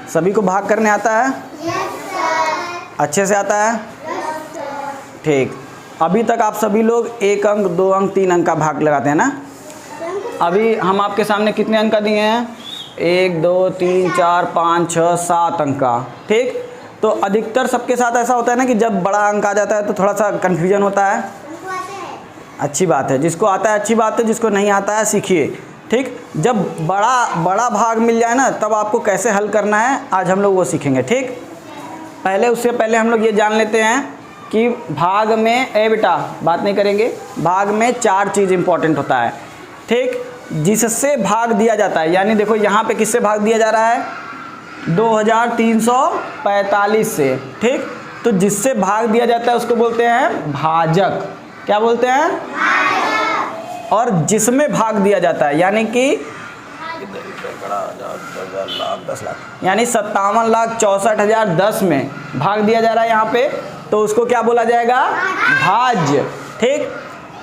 सभी को भाग करने आता है? अच्छे से आता है? ठीक। अभी तक आप सभी लोग 1 अंक, 2 अंक, 3 अंक का भाग लगाते हैं ना। अभी हम आपके सामने कितने अंक का दिए हैं? 1 2 3 4 5 6 7 अंक का। ठीक। तो अधिकतर सबके साथ ऐसा होता है ना कि जब बड़ा अंक आ जाता है तो थोड़ा सा कन्फ्यूजन होता है। अच्छी बात है, जिसको आता है अच्छी बात है, जिसको नहीं आता है सीखिए। ठीक। जब बड़ा भाग मिल जाए ना तब आपको कैसे हल करना है आज हम लोग वो सीखेंगे। ठीक। उससे पहले हम लोग ये जान लेते हैं कि भाग में बेटा बात नहीं करेंगे, भाग में 4 चीज़ इंपॉर्टेंट होता है। ठीक। जिससे भाग दिया जाता है, यानी देखो यहाँ पे किससे भाग दिया जा रहा है? 2345 से। ठीक। तो जिससे भाग दिया जाता है उसको बोलते हैं भाजक। क्या बोलते हैं? भाजक। और जिसमें भाग दिया जाता है यानी कि 57,64,010 में भाग दिया जा रहा है यहाँ पे, तो उसको क्या बोला जाएगा? भाज्य। ठीक।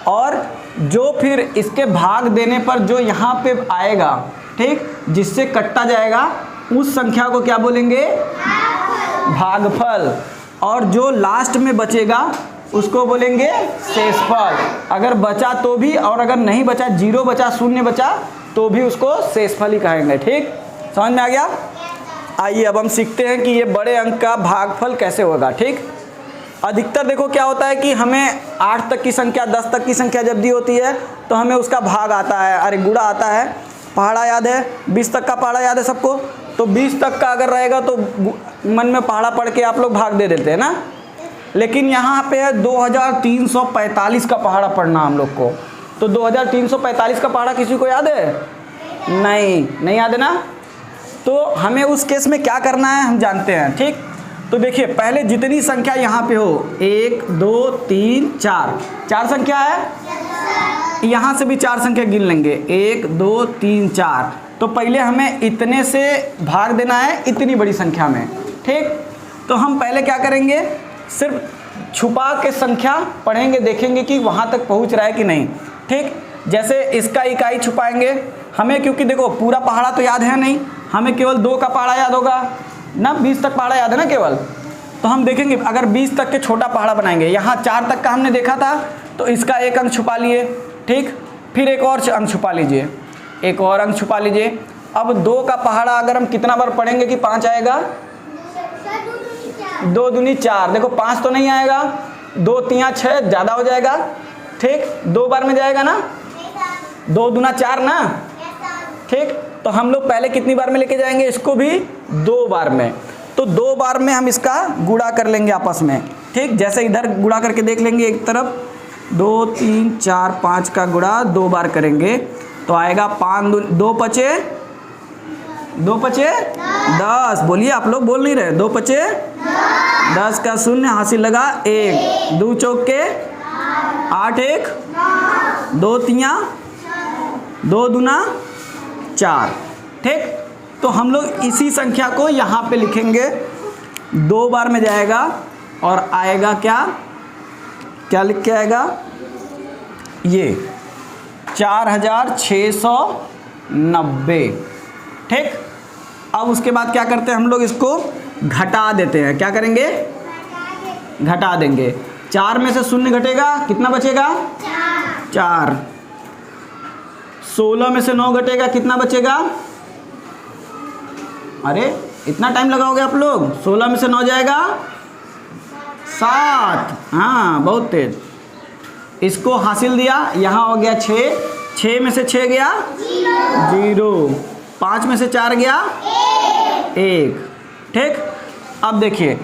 और जो फिर इसके भाग देने पर जो यहाँ पे आएगा, ठीक, जिससे कटता जाएगा उस संख्या को क्या बोलेंगे? भागफल। और जो लास्ट में बचेगा उसको बोलेंगे शेषफल। अगर बचा तो भी, और अगर नहीं बचा, 0 बचा, 0 बचा, तो भी उसको शेषफल ही कहेंगे। ठीक। समझ में आ गया? आइए अब हम सीखते हैं कि ये बड़े अंक का भागफल कैसे होगा। ठीक। अधिकतर देखो क्या होता है कि हमें 8 तक की संख्या, 10 तक की संख्या जब दी होती है तो हमें उसका भाग आता है, अरे गुणा आता है। पहाड़ा याद है? 20 तक का पहाड़ा याद है सबको? तो 20 तक का अगर रहेगा तो मन में पहाड़ा पढ़ के आप लोग भाग दे देते हैं ना। लेकिन यहाँ पे है 2345 का पहाड़ा पढ़ना हम लोग को। तो 2345 का पहाड़ा किसी को याद है? नहीं याद है ना। तो हमें उस केस में क्या करना है हम जानते हैं। ठीक। तो देखिए पहले जितनी संख्या यहाँ पे हो, 1 2 3 4 संख्या है, यहाँ से भी 4 संख्या गिन लेंगे, 1 2 3 4। तो पहले हमें इतने से भाग देना है इतनी बड़ी संख्या में। ठीक। तो हम पहले क्या करेंगे, सिर्फ छुपा के संख्या पढ़ेंगे, देखेंगे कि वहाँ तक पहुँच रहा है कि नहीं। ठीक। जैसे इसका इकाई छुपाएंगे हमें, क्योंकि देखो पूरा पहाड़ा तो याद है नहीं, हमें केवल 2 का पहाड़ा याद होगा ना, 20 तक पहाड़ा याद है ना केवल। तो हम देखेंगे अगर 20 तक के छोटा पहाड़ा बनाएंगे, यहाँ 4 तक का हमने देखा था तो इसका 1 अंक छुपा लिए। ठीक। फिर एक और अंक छुपा लीजिए, एक और अंक छुपा लीजिए। अब 2 का पहाड़ा अगर हम कितना बार पढ़ेंगे कि 5 आएगा? 2 दूनी 4। देखो 5 तो नहीं आएगा, 2 3 6 ज़्यादा हो जाएगा। ठीक। 2 बार में जाएगा ना, 2 दूना 4 ना। ठीक। तो हम लोग पहले कितनी बार में लेके जाएंगे इसको भी? 2 बार में। तो 2 बार में हम इसका गुणा कर लेंगे आपस में। ठीक। जैसे इधर गुणा करके देख लेंगे, एक तरफ 2 3 4 5 का गुणा 2 बार करेंगे तो आएगा 5 2 पचे 10। बोलिए, आप लोग बोल नहीं रहे। 2 पचे 10 का 0 हासिल लगा 1, 2 चौके 8, 1 2 3 2 दूना 4। ठीक। तो हम लोग इसी संख्या को यहाँ पे लिखेंगे, 2 बार में जाएगा और आएगा क्या लिख के आएगा? ये 4690। ठीक। अब उसके बाद क्या करते हैं हम लोग, इसको घटा देते हैं। क्या करेंगे? घटा देंगे। 4 में से 0 घटेगा, कितना बचेगा? 4। 16 में से 9 घटेगा, कितना बचेगा? अरे इतना टाइम लगाओगे आप लोग? 16 में से 9 जाएगा 7। हाँ बहुत तेज। इसको हासिल दिया, यहाँ हो गया 6, 6 में से 6 गया 0, 5 में से 4 गया 1। ठीक। अब देखिए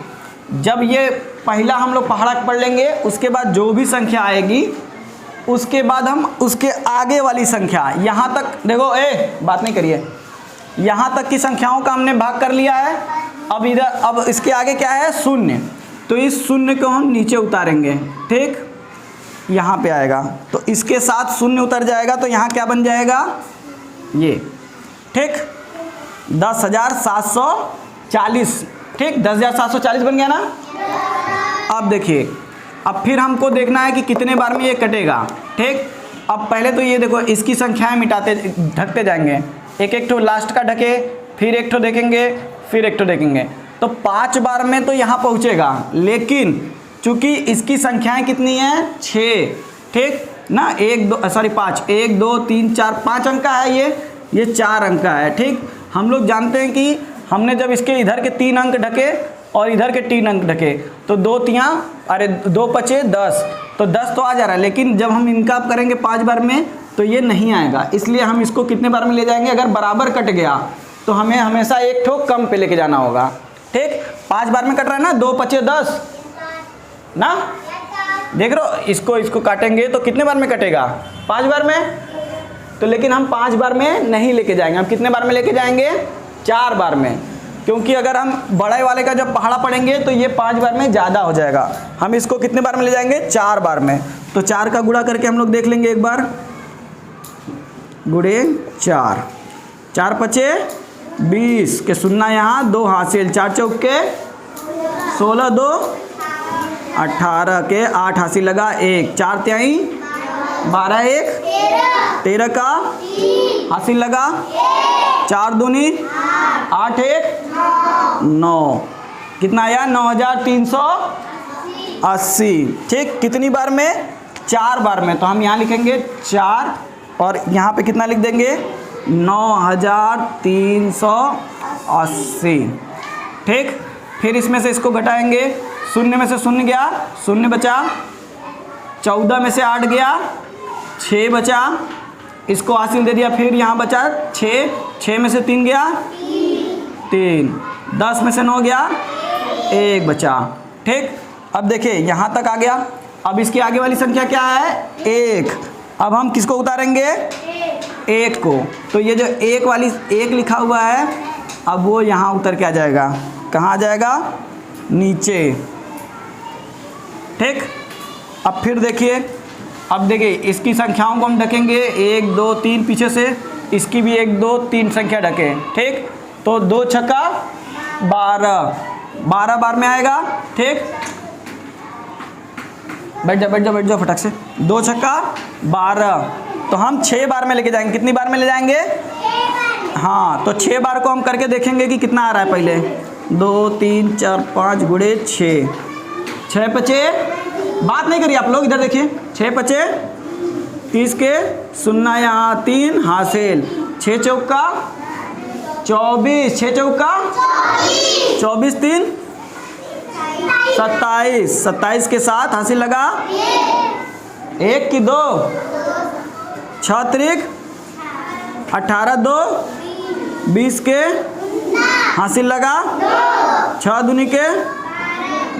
जब ये पहला हम लोग पहाड़ा पढ़ लेंगे, उसके बाद जो भी संख्या आएगी उसके बाद हम उसके आगे वाली संख्या, यहाँ तक देखो बात नहीं करिए, यहाँ तक की संख्याओं का हमने भाग कर लिया है। अब इसके आगे क्या है? 0। तो इस 0 को हम नीचे उतारेंगे। ठीक। यहाँ पे आएगा तो इसके साथ 0 उतर जाएगा तो यहाँ क्या बन जाएगा? ये। ठीक। 10,740। ठीक। 10,740 बन गया ना। अब देखिए, अब फिर हमको देखना है कि कितने बार में ये कटेगा। ठीक। अब पहले तो ये देखो, इसकी संख्याएं मिटाते ढकते जाएंगे, एक एक ठो लास्ट का ढके, फिर एक ठो देखेंगे, फिर एक तो देखेंगे। तो 5 बार में तो यहाँ पहुँचेगा, लेकिन चूंकि इसकी संख्याएं कितनी हैं 6, ठीक ना, 5 1 2 3 4 5 अंक का है, ये 4 अंक का है, ठीक। हम लोग जानते हैं कि हमने जब इसके इधर के 3 अंक ढके और इधर के 3 अंक ढके तो 2 पचे 10, तो 10 तो आ जा रहा है, लेकिन जब हम इनका करेंगे 5 बार में तो ये नहीं आएगा। इसलिए हम इसको कितने बार में ले जाएंगे, अगर बराबर कट गया तो हमें हमेशा एक ठोक कम पे लेके जाना होगा, ठीक। 5 बार में कट रहा है ना, 2 पचे 10 ना, देख रहे हो, इसको काटेंगे तो कितने बार में कटेगा, 5 बार में। तो लेकिन हम 5 बार में नहीं लेके जाएंगे, हम कितने बार में लेके जाएंगे, 4 बार में, क्योंकि अगर हम बड़े वाले का जब पहाड़ा पढ़ेंगे तो ये 5 बार में ज़्यादा हो जाएगा। हम इसको कितने बार में ले जाएंगे, 4 बार में। तो 4 का गुणा करके हम लोग देख लेंगे एक बार, गुणे 4, 4 पचे 20 के सुनना यहाँ 2 हासिल, 4 चौके 16, 2 18 के 8 हासिल लगा 1, 4 तिहाई 12, 1 13 का हासिल लगा 4 दूनी 8, 1 9, कितना आया 9380, ठीक। कितनी बार में, 4 बार में। तो हम यहाँ लिखेंगे 4 और यहाँ पे कितना लिख देंगे 9380, ठीक। फिर इसमें से इसको घटाएंगे, शून्य में से शून्य गया, शून्य बचा, 14 में से 8 गया, 6 बचा, इसको हासिल दे दिया, फिर यहाँ बचा 6 में से 3 गया 3, 10 में से 9 गया 1 बचा, ठीक। अब देखिए यहाँ तक आ गया। अब इसकी आगे वाली संख्या क्या है, 1। अब हम किसको उतारेंगे, 1 को। तो ये जो 1 वाली 1 लिखा हुआ है, अब वो यहाँ उतर के आ जाएगा, कहाँ आ जाएगा, नीचे, ठीक। अब फिर देखिए, अब देखिए इसकी संख्याओं को हम ढकेंगे 1 2 3 पीछे से, इसकी भी 1 2 3 संख्या ढके, ठीक। तो 2 छक्का 12 बार में आएगा, ठीक। बैठ जाओ फटक से, 2 छक्का 12। तो हम 6 बार में लेके जाएंगे, कितनी बार में ले जाएंगे, हाँ। तो 6 बार को हम करके देखेंगे कि कितना आ रहा है। पहले 2 3 4 5 गुणे 6, 6 पचे, बात नहीं करिए आप लोग, इधर देखिए, 6 पचे 30 के सुनना यहाँ 3 हासिल, 6 चौका 24, 6 चौका 24, 3 27, 27 के साथ हासिल लगा 1 की 2, 6 त्रिक 18, 2 20 के हासिल लगा 6 दूनी के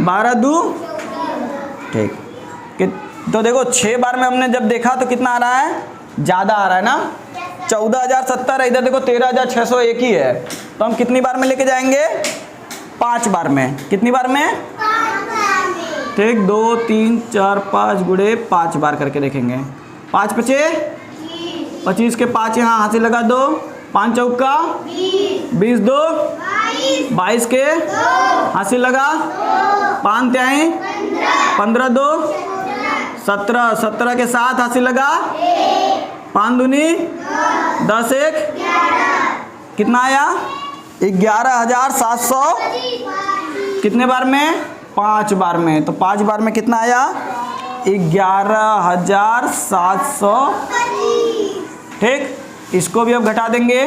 12, 2 ठीक। तो देखो 6 बार में हमने जब देखा तो कितना आ रहा है, ज़्यादा आ रहा है ना, 14,070 है, इधर देखो 13,601 ही है। तो हम कितनी बार में लेके जाएंगे, 5 बार में। कितनी बार में, ठीक, 2 3 4 5 गुणे 5 बार करके देखेंगे। 5 पचे 25 के 5 यहाँ हासिल लगा 2, 5 चौका 20, 2 22 के हासिल लगा 5 तिहाई 15, 2 17, 17 के साथ हासिल लगा 5 दूनी 10, 1 कितना आया 11,700। कितने बार में, 5 बार में। तो 5 बार में कितना आया 11,700, ठीक। इसको भी अब घटा देंगे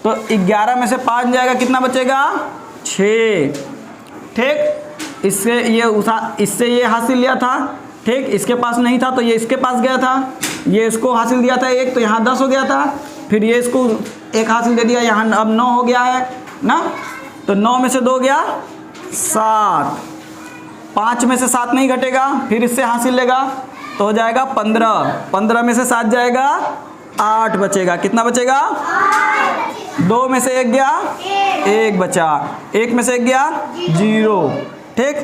तो 11 में से 5 जाएगा, कितना बचेगा 6, ठीक। इससे ये हासिल लिया था, ठीक। इसके पास नहीं था तो ये इसके पास गया था, ये इसको हासिल दिया था 1, तो यहाँ 10 हो गया था। फिर ये इसको 1 हासिल दे दिया, यहाँ अब 9 हो गया है ना। तो 9 में से 2 गया 7, 5 में से 7 नहीं घटेगा, फिर इससे हासिल लेगा तो हो जाएगा 15, 15 में से 7 जाएगा 8 बचेगा। कितना बचेगा 2 में से 1 गया 1 बचा, 1 में से 1 गया 0, ठीक।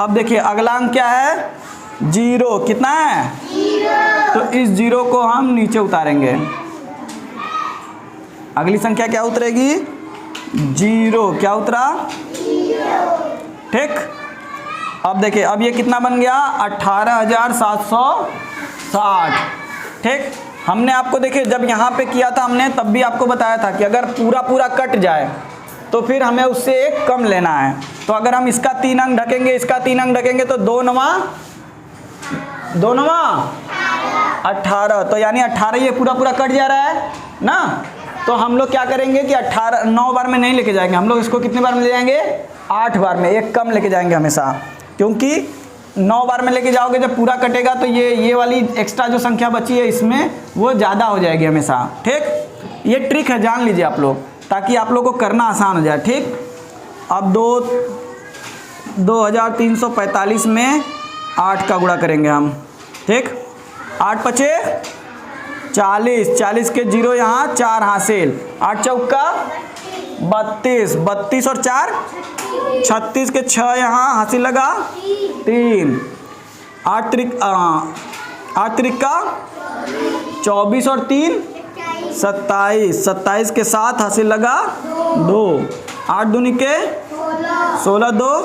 अब देखिए अगला अंक क्या है 0, कितना है 0। तो इस 0 को हम नीचे उतारेंगे, अगली संख्या क्या उतरेगी 0, क्या उतरा 0, ठीक। अब देखिए अब ये कितना बन गया 18,760, ठीक। हमने आपको देखिए जब यहाँ पे किया था हमने तब भी आपको बताया था कि अगर पूरा कट जाए तो फिर हमें उससे एक कम लेना है। तो अगर हम इसका 3 अंक ढकेंगे, इसका 3 अंक ढकेंगे तो 2 नवा 18, तो यानी 18 ये पूरा पूरा कट जा रहा है ना। तो हम लोग क्या करेंगे कि 18 9 बार में नहीं लेके जाएंगे, हम लोग इसको कितने बार में ले जाएंगे, 8 बार में, एक कम लेके जाएंगे हमेशा, क्योंकि 9 बार में लेके जाओगे जब पूरा कटेगा तो ये वाली एक्स्ट्रा जो संख्या बची है इसमें वो ज़्यादा हो जाएगी हमेशा। ठीक, ये ट्रिक है, जान लीजिए आप लोग, ताकि आप लोग को करना आसान हो जाए। ठीक, अब 2345 में 8 का गुणा करेंगे हम। ठीक, 8 पचे 40, 40 के 0 यहाँ 4 हासिल, 8 चौका 32, 32 और 4 36 के 6 यहाँ हासिल लगा 3, 8 त्रिक का 24 और 3 27, 27 के 7 हासिल लगा 2, 8 दूनी के 16, 2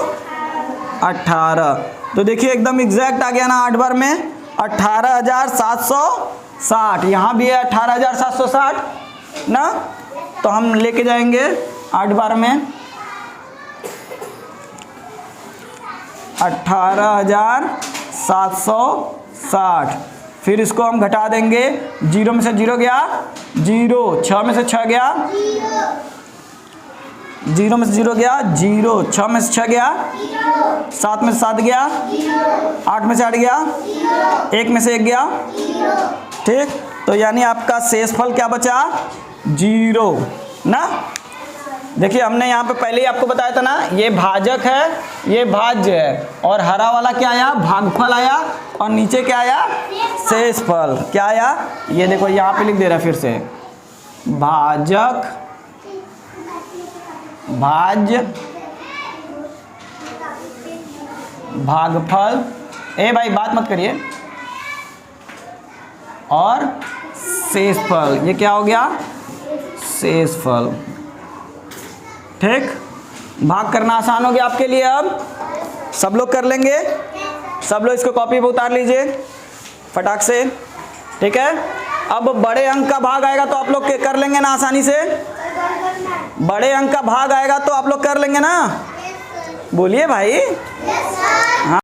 18। तो देखिए एकदम एग्जैक्ट आ गया ना 8 बार में 18,760। यहाँ भी है 18,760 ना, तो हम लेके जाएंगे 8 बार में 18,760। फिर इसको हम घटा देंगे, 0 में से 0 गया 0, 6 में से 6 गया 0 में से 0 गया 0, 6 में से 6 गया 7 में से 7 गया 8 में से 8 गया 1 में से 1 गया। ठीक, तो यानी आपका शेषफल क्या बचा, 0 ना। देखिए हमने यहाँ पे पहले ही आपको बताया था ना, ये भाजक है, ये भाज्य है, और हरा वाला क्या आया, भागफल आया, और नीचे क्या आया, शेषफल। क्या आया, ये देखो यहाँ पे लिख दे रहा है फिर से, भाजक, भाज्य, भागफल, ए भाई बात मत करिए, और शेषफल। ये क्या हो गया, शेषफल। ठीक, भाग करना आसान हो गया आपके लिए। अब सब लोग कर लेंगे, सब लोग इसको कॉपी पे उतार लीजिए फटाक से। ठीक है, अब बड़े अंक का भाग आएगा तो आप लोग कर लेंगे ना आसानी से, बड़े अंक का भाग आएगा तो आप लोग कर लेंगे ना, बोलिए भाई। हाँ।